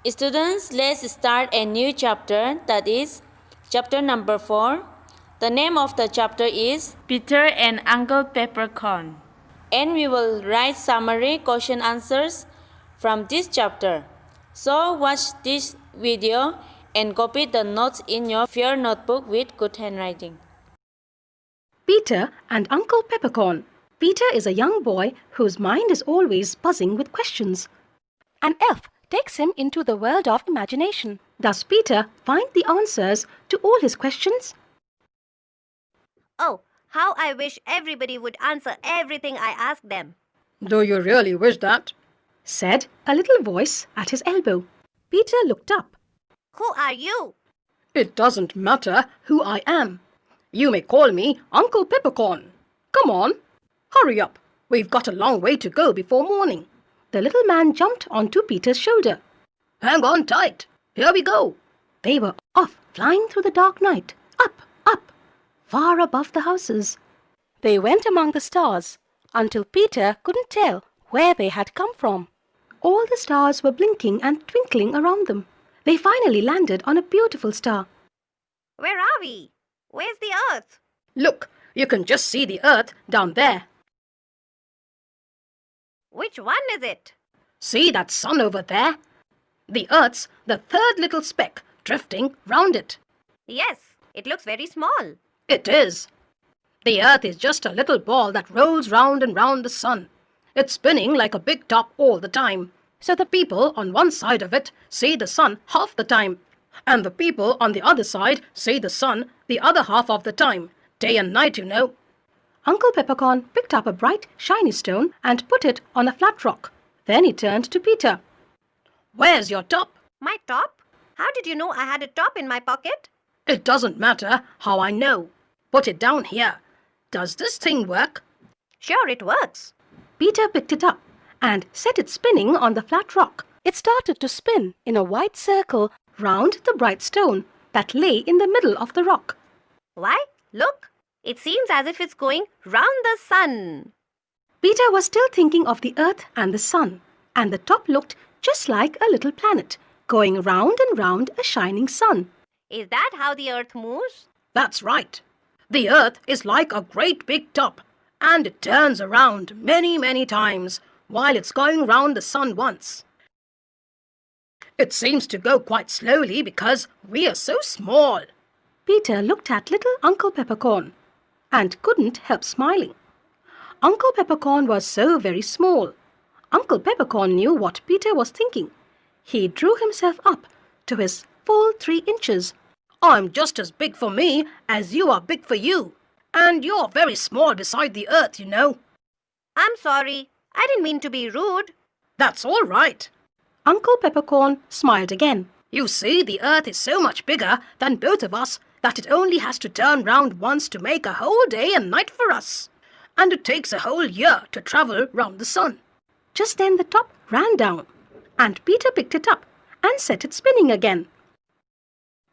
Students, let's start a new chapter, that is chapter number 4. The name of the chapter is Peter and Uncle Peppercorn. And we will write summary question answers from this chapter. So watch this video and copy the notes in your fair notebook with good handwriting. Peter and Uncle Peppercorn. Peter is a young boy whose mind is always buzzing with questions. An elf takes him into the world of imagination. Does Peter find the answers to all his questions? Oh, how I wish everybody would answer everything I ask them. Do you really wish that? Said a little voice at his elbow. Peter looked up. Who are you? It doesn't matter who I am. You may call me Uncle Peppercorn. Come on, hurry up. We've got a long way to go before morning. The little man jumped onto Peter's shoulder. Hang on tight. Here we go. They were off, flying through the dark night, up, up, far above the houses. They went among the stars until Peter couldn't tell where they had come from. All the stars were blinking and twinkling around them. They finally landed on a beautiful star. Where are we? Where's the earth? Look, you can just see the earth down there. Which one is it? See that sun over there? The earth's the third little speck drifting round it. Yes, it looks very small. It is. The earth is just a little ball that rolls round and round the sun. It's spinning like a big top all the time. So the people on one side of it see the sun half the time. And the people on the other side see the sun the other half of the time. Day and night, you know. Uncle Peppercorn picked up a bright, shiny stone and put it on a flat rock. Then he turned to Peter. Where's your top? My top? How did you know I had a top in my pocket? It doesn't matter how I know. Put it down here. Does this thing work? Sure, it works. Peter picked it up and set it spinning on the flat rock. It started to spin in a wide circle round the bright stone that lay in the middle of the rock. Why, look, it seems as if it's going round the sun. Peter was still thinking of the earth and the sun, and the top looked just like a little planet, going round and round a shining sun. Is that how the earth moves? That's right. The earth is like a great big top, and it turns around many, many times while it's going round the sun once. It seems to go quite slowly because we are so small. Peter looked at little Uncle Peppercorn and couldn't help smiling. Uncle Peppercorn was so very small. Uncle Peppercorn knew what Peter was thinking. He drew himself up to his full 3 inches. I'm just as big for me as you are big for you. And you're very small beside the earth, you know. I'm sorry. I didn't mean to be rude. That's all right. Uncle Peppercorn smiled again. You see, the earth is so much bigger than both of us that it only has to turn round once to make a whole day and night for us. And it takes a whole year to travel round the sun. Just then the top ran down, and Peter picked it up and set it spinning again.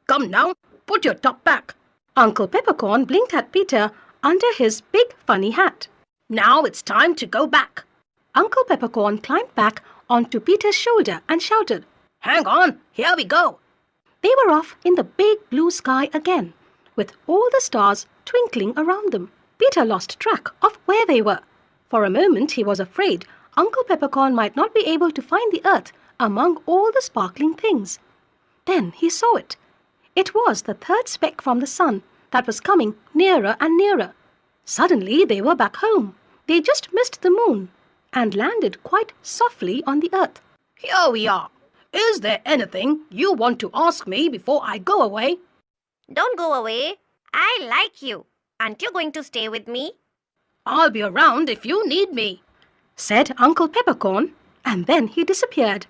Come now, put your top back. Uncle Peppercorn blinked at Peter under his big funny hat. Now it's time to go back. Uncle Peppercorn climbed back onto Peter's shoulder and shouted, Hang on, here we go. They were off in the big blue sky again, with all the stars twinkling around them. Peter lost track of where they were. For a moment he was afraid Uncle Peppercorn might not be able to find the earth among all the sparkling things. Then he saw it. It was the third speck from the sun that was coming nearer and nearer. Suddenly they were back home. They just missed the moon and landed quite softly on the earth. Here we are. Is there anything you want to ask me before I go away? Don't go away. I like you. Aren't you going to stay with me? I'll be around if you need me, said Uncle Peppercorn, and then he disappeared.